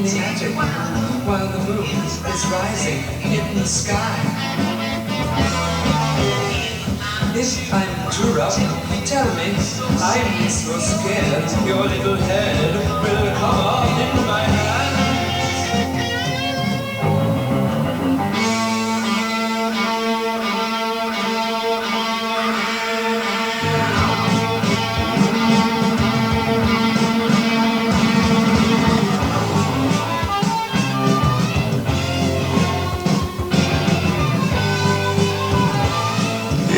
the attic, while the moon is rising in the sky. If I'm too rough, tell me, I'm so scared your little head will come off in my hand.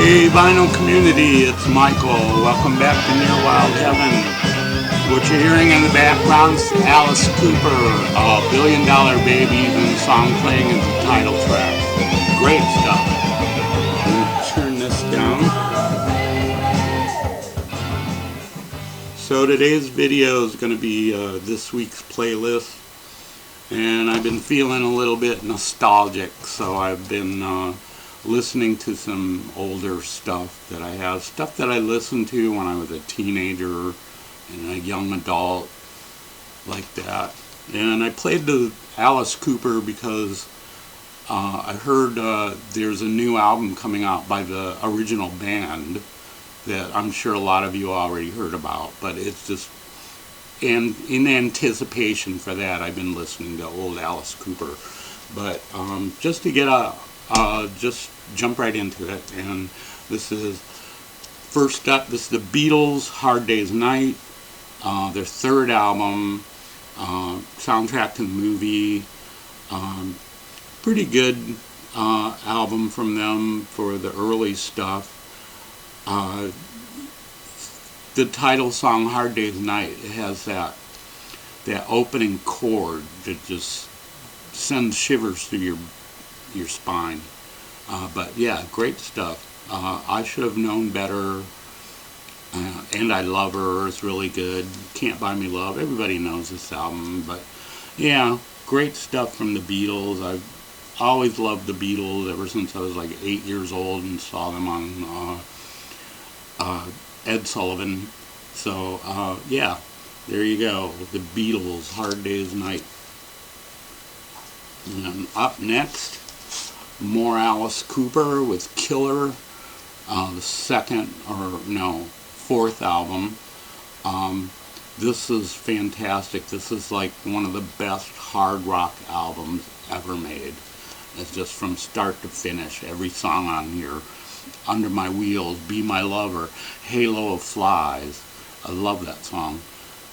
Hey vinyl community, it's Michael. Welcome back to Near Wild Heaven. What you're hearing in the background is Alice Cooper, $1 Billion Baby, and the song playing is the title track. Great stuff. I'm going to turn this down. So today's video is going to be this week's playlist. And I've been feeling a little bit nostalgic, so I've been listening to some older stuff that I have, stuff that I listened to when I was a teenager and a young adult, like that. And I played the Alice Cooper because I heard there's a new album coming out by the original band that I'm sure a lot of you already heard about, but it's just, and in anticipation for that, I've been listening to old Alice Cooper. But just to get just jump right into it, and this is first up. This is the Beatles, Hard Day's Night, their third album, soundtrack to the movie. Pretty good album from them for the early stuff. The title song, Hard Day's Night, it has that opening chord that just sends shivers through your spine. But yeah, great stuff. I Should Have Known Better, and I Love Her is really good. Can't Buy Me Love, everybody knows this album, but yeah, great stuff from the Beatles. I've always loved the Beatles ever since I was like 8 years old and saw them on Ed Sullivan. So yeah, there you go, the Beatles, Hard Day's Night. And up next, more Alice Cooper with Killer, the fourth album. This is fantastic. This is like one of the best hard rock albums ever made. It's just from start to finish. Every song on here, Under My Wheels, Be My Lover, Halo of Flies, I love that song.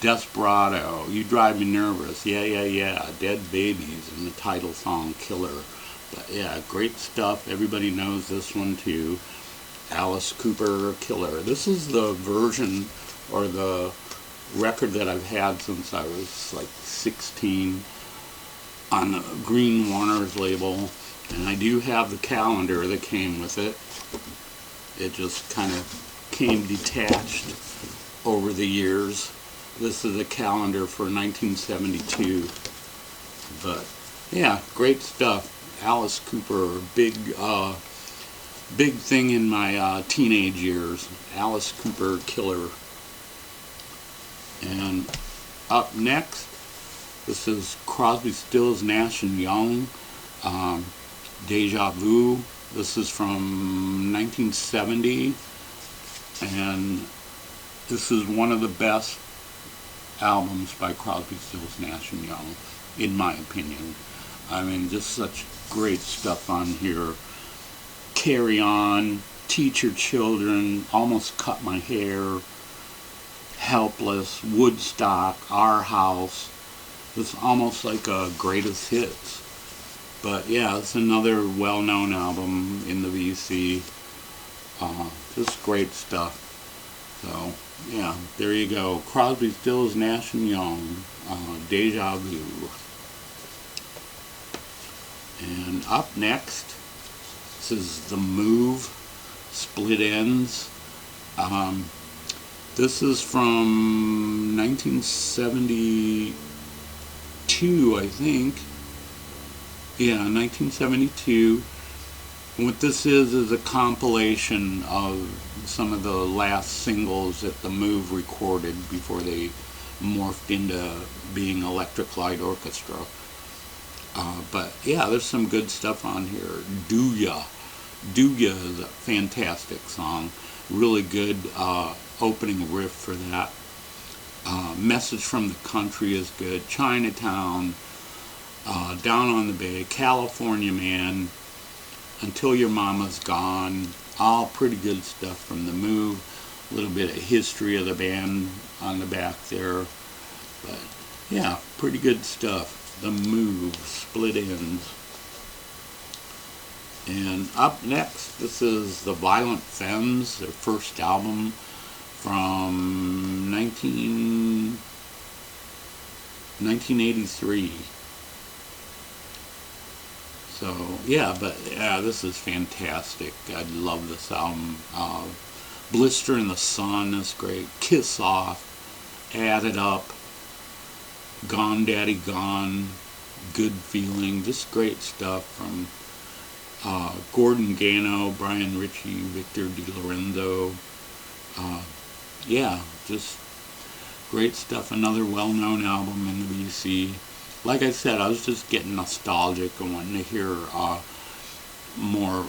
Desperado, You Drive Me Nervous, Yeah, Dead Babies, and the title song, Killer. But yeah, great stuff. Everybody knows this one too. Alice Cooper, Killer. This is the version, or the record that I've had since I was like 16 on the Green Warner's label. And I do have the calendar that came with it. It just kind of came detached over the years. This is a calendar for 1972. But yeah, great stuff. Alice Cooper, big thing in my teenage years. Alice Cooper, Killer. And up next, this is Crosby, Stills, Nash & Young, Deja Vu. This is from 1970, and this is one of the best albums by Crosby, Stills, Nash & Young, in my opinion. I mean, just such great stuff on here. Carry On, Teach Your Children, Almost Cut My Hair, Helpless, Woodstock, Our House. It's almost like a greatest hits. But yeah, it's another well-known album in the VC. Just great stuff. So yeah, there you go. Crosby, Stills, Nash & Young, Deja Vu. And up next, this is The Move, Split Ends. This is from 1972, I think. Yeah, 1972. And what this is a compilation of some of the last singles that The Move recorded before they morphed into being Electric Light Orchestra. But yeah, there's some good stuff on here. Do Ya is a fantastic song. Really good opening riff for that. Message from the Country is good. Chinatown, Down on the Bay, California Man, Until Your Mama's Gone. All pretty good stuff from The Move. A little bit of history of the band on the back there. But yeah, pretty good stuff. The Move, Split Ends. And up next, this is the Violent Femmes, their first album from 1983. So yeah, but yeah, this is fantastic. I love this album. Blister in the Sun is great. Kiss Off, Add It Up, Gone Daddy Gone, Good Feeling, just great stuff from Gordon Gano, Brian Ritchie, Victor DiLorenzo. Yeah, just great stuff. Another well-known album in the BC. Like I said, I was just getting nostalgic and wanting to hear more,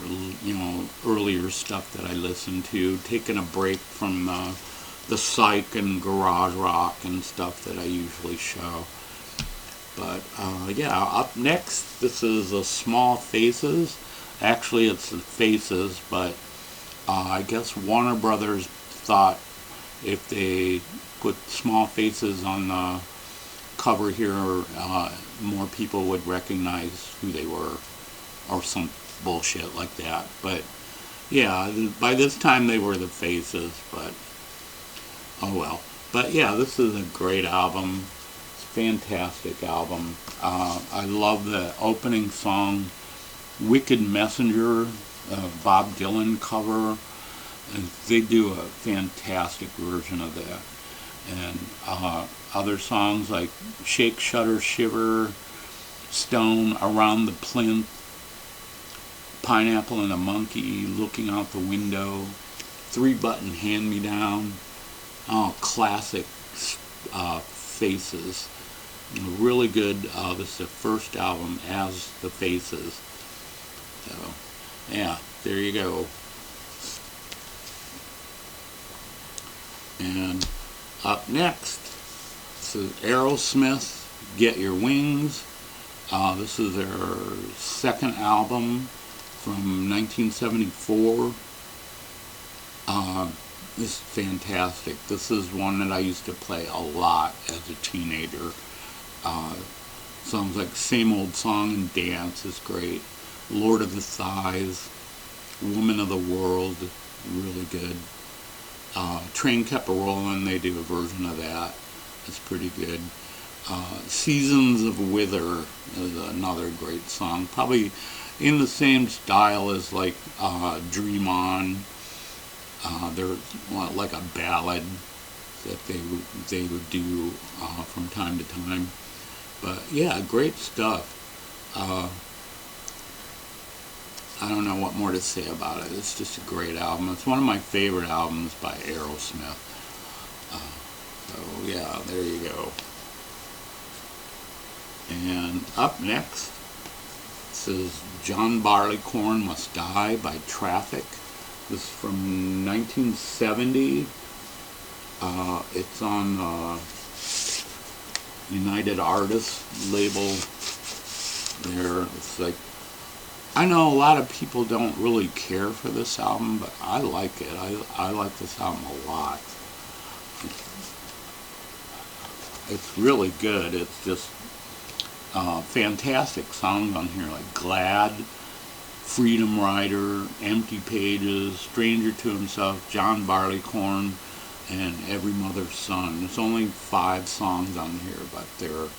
earlier stuff that I listened to. Taking a break from the psych and garage rock and stuff that I usually show. But yeah, up next, this is Small Faces. Actually, it's the Faces, but I guess Warner Brothers thought if they put Small Faces on the cover here, more people would recognize who they were, or some bullshit like that. But yeah, by this time they were the Faces, but oh well. But yeah, this is a great album. It's a fantastic album. I love the opening song, Wicked Messenger, Bob Dylan cover, and they do a fantastic version of that. And other songs like Shake, Shudder, Shiver, Stone, Around the Plinth, Pineapple and a Monkey, Looking Out the Window, Three Button Hand Me Down, classic Faces. Really good. This is the first album as the Faces. So, yeah, there you go. And up next, this is Aerosmith, Get Your Wings. This is their second album from 1974. This is fantastic. This is one that I used to play a lot as a teenager. Songs like Same Old Song and Dance is great. Lord of the Thighs, Woman of the World, really good. Train Kept A-Rollin', they do a version of that. It's pretty good. Seasons of Wither is another great song. Probably in the same style as like Dream On. They're like a ballad that they would do from time to time. But yeah, great stuff. I don't know what more to say about it. It's just a great album. It's one of my favorite albums by Aerosmith. So yeah, there you go. And up next, this is John Barleycorn Must Die by Traffic. This is from 1970. It's on the United Artists label there. It's like, I know a lot of people don't really care for this album, but I like it. I like this album a lot. It's really good. It's just fantastic songs on here, like Glad, Freedom Rider, Empty Pages, Stranger to Himself, John Barleycorn, and Every Mother's Son. There's only 5 songs on here, but they're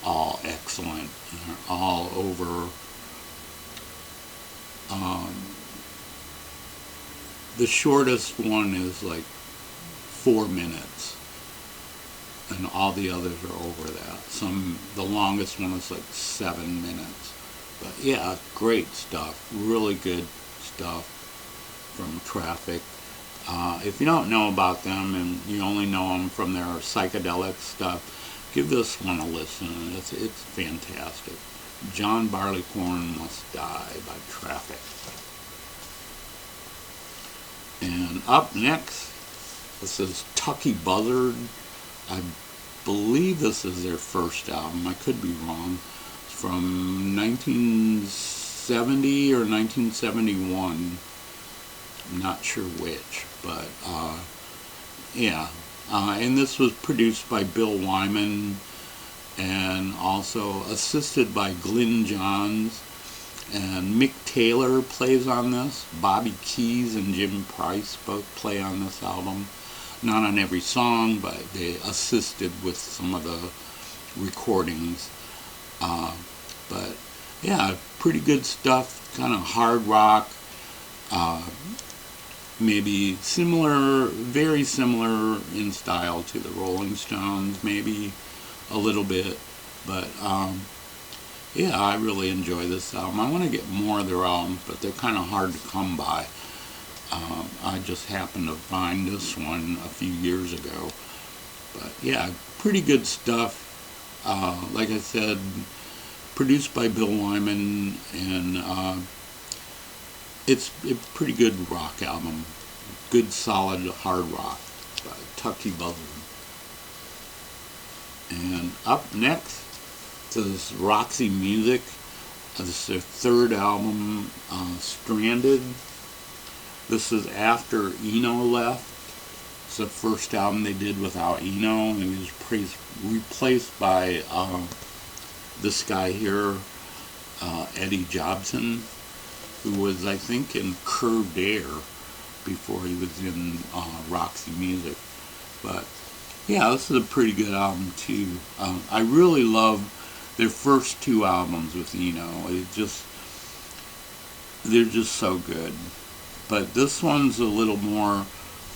all excellent. And they're all over. The shortest one is like 4 minutes, and all the others are over that. The longest one is like 7 minutes. But yeah, great stuff. Really good stuff from Traffic. If you don't know about them and you only know them from their psychedelic stuff, give this one a listen. It's fantastic. John Barleycorn Must Die by Traffic. And up next, this is Tucky Buzzard. I believe this is their first album. I could be wrong. It's from 1970 or 1971. I'm not sure which, but yeah. And this was produced by Bill Wyman and also assisted by Glyn Johns. And Mick Taylor plays on this. Bobby Keys and Jim Price both play on this album. Not on every song, but they assisted with some of the recordings. But yeah, pretty good stuff. Kind of hard rock. Maybe similar, very similar in style to the Rolling Stones, maybe a little bit. But yeah, I really enjoy this album. I want to get more of their albums, but they're kind of hard to come by. I just happened to find this one a few years ago. But yeah, pretty good stuff. Like I said, produced by Bill Wyman, and it's a pretty good rock album. Good, solid, hard rock by Tucky Buzzard. And up next is Roxy Music. This is their third album, Stranded. This is after Eno left. It's the first album they did without Eno. He was replaced by this guy here, Eddie Jobson, who was, I think, in Curved Air before he was in Roxy Music. But yeah, this is a pretty good album too. I really love their first two albums with Eno. They're just so good. But this one's a little more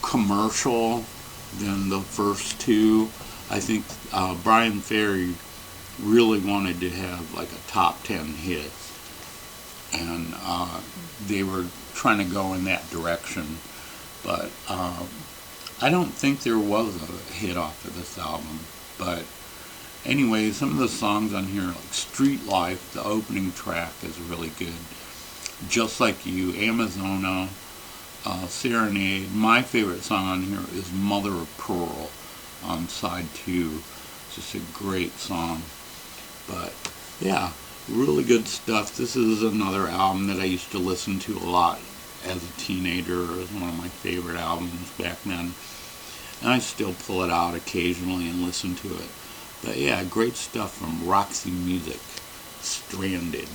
commercial than the first two. I think Brian Ferry really wanted to have like a top 10 hit, and they were trying to go in that direction. But I don't think there was a hit off of this album. But anyway, some of the songs on here, like Street Life, the opening track, is really good. Just Like You, Amazona, Serenade. My favorite song on here is Mother of Pearl on side 2. It's just a great song. But yeah, really good stuff. This is another album that I used to listen to a lot as a teenager. It was one of my favorite albums back then. And I still pull it out occasionally and listen to it. But yeah, great stuff from Roxy Music, Stranded.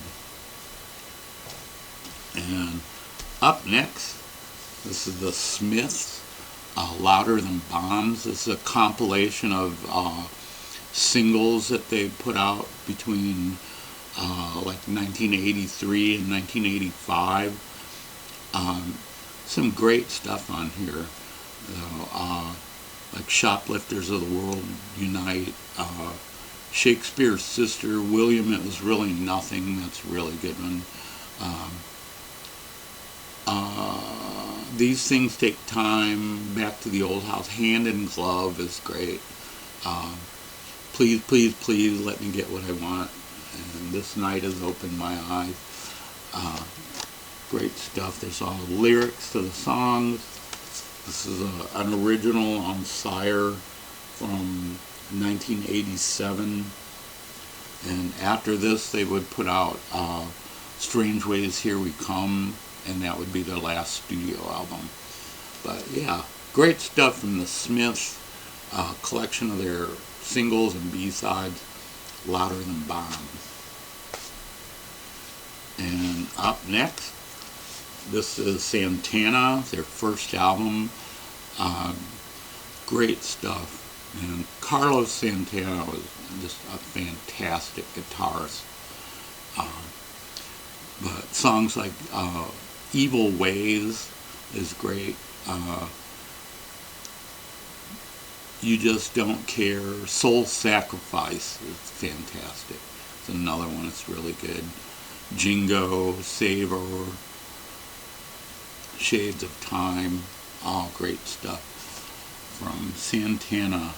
And up next, this is the Smiths, Louder Than Bombs. This is a compilation of singles that they put out between like 1983 and 1985. Some great stuff on here. Like Shoplifters of the World Unite, Shakespeare's Sister, William, It Was Really Nothing. That's a really good one. These Things Take Time, Back to the Old House, Hand in Glove is great. Please, Please, Please, Let Me Get What I Want, and This Night Has Opened My Eyes. Great stuff. There's all the lyrics to the songs. This is an original on Sire from 1987. And after this, they would put out Strange Ways, Here We Come, and that would be their last studio album. But yeah, great stuff from the Smiths, collection of their singles and B-sides, Louder Than Bombs. And up next, this is Santana, their first album. Great stuff. And Carlos Santana was just a fantastic guitarist. But songs like Evil Ways is great. You Just Don't Care. Soul Sacrifice is fantastic. It's another one that's really good. Jingo, Savor, Shades of Time. All great stuff from Santana,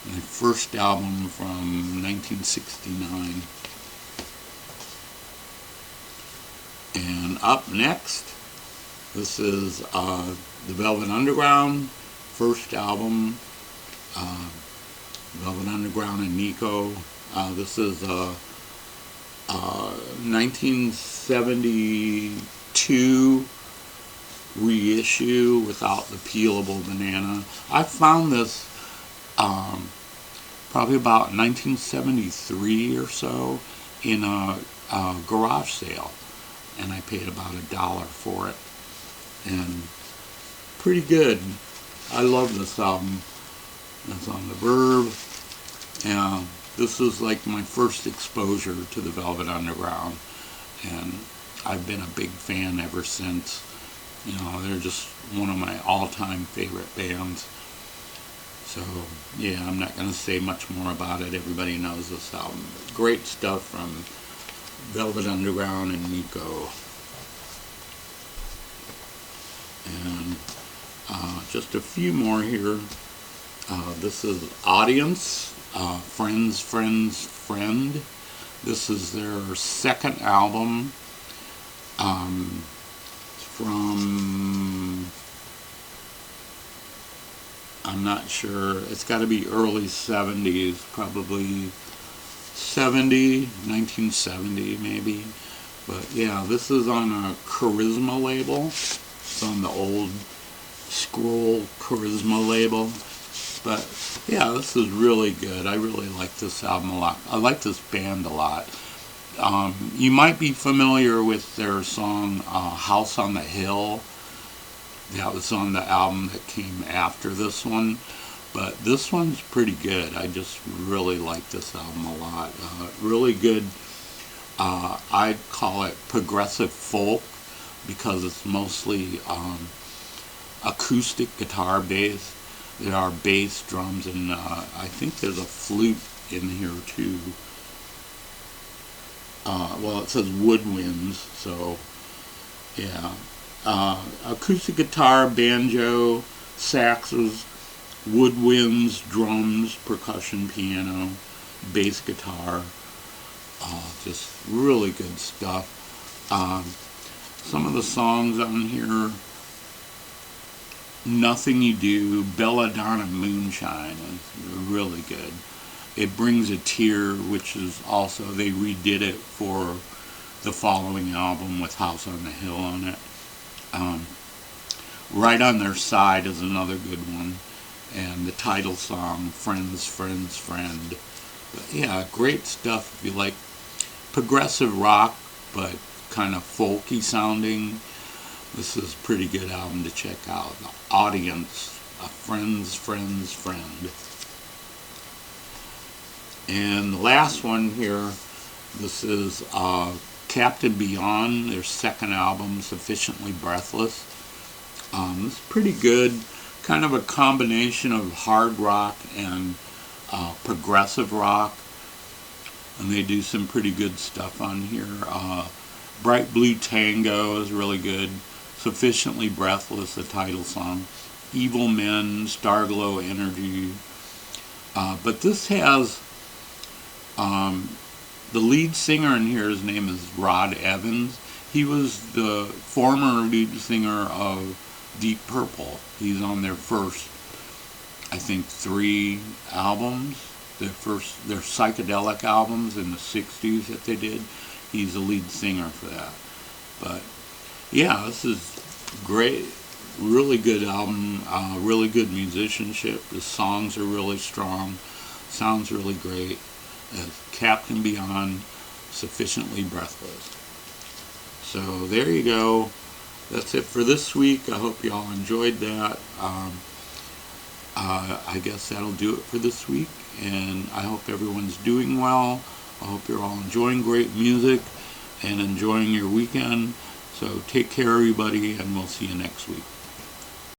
their first album from 1969. And up next, this is the Velvet Underground, first album, Velvet Underground and Nico. This is a 1972 reissue without the peelable banana. I found this probably about 1973 or so in a garage sale, and I paid about $1 for it, and pretty good. I love this album. That's on the Verve, and this is like my first exposure to the Velvet Underground, and I've been a big fan ever since. You know, they're just one of my all-time favorite bands. So, yeah, I'm not going to say much more about it. Everybody knows this album. Great stuff from Velvet Underground and Nico. And just a few more here. This is Audience, Friends, Friends, Friend. This is their second album. From, I'm not sure, it's got to be early 70s, probably 1970 maybe. But yeah, this is on a Charisma label. It's on the old Scroll Charisma label. But yeah, this is really good. I really like this album a lot. I like this band a lot. You might be familiar with their song House on the Hill. That was on the album that came after this one. But this one's pretty good. I just really like this album a lot. Really good. I'd call it progressive folk because it's mostly acoustic guitar based. There are bass, drums, and I think there's a flute in here too. Well, it says woodwinds, so yeah. Acoustic guitar, banjo, saxes, woodwinds, drums, percussion, piano, bass guitar. Just really good stuff. Some of the songs on here: Nothing You Do, Belladonna Moonshine is really good. It Brings a Tear, which is also, they redid it for the following album with House on the Hill on it. Right on Their Side is another good one. And the title song, Friends, Friends, Friend. But yeah, great stuff if you like progressive rock, but kind of folky sounding. This is a pretty good album to check out. The Audience, a Friends, Friends, Friend. And the last one here, this is Captain Beyond, their second album, Sufficiently Breathless. It's pretty good, kind of a combination of hard rock and progressive rock. And they do some pretty good stuff on here. Bright Blue Tango is really good. Sufficiently Breathless, the title song. Evil Men, Starglow Energy. But this has the lead singer in here, his name is Rod Evans. He was the former lead singer of Deep Purple. He's on their first, I think, 3 albums. Their psychedelic albums in the 60s that they did. He's the lead singer for that. But yeah, this is great. Really good album. Really good musicianship. The songs are really strong. Sounds really great. Captain Beyond, Sufficiently Breathless. So there you go. That's it for this week. I hope you all enjoyed that. I guess that'll do it for this week, and I hope everyone's doing well. I hope you're all enjoying great music and enjoying your weekend. So take care, everybody, and we'll see you next week.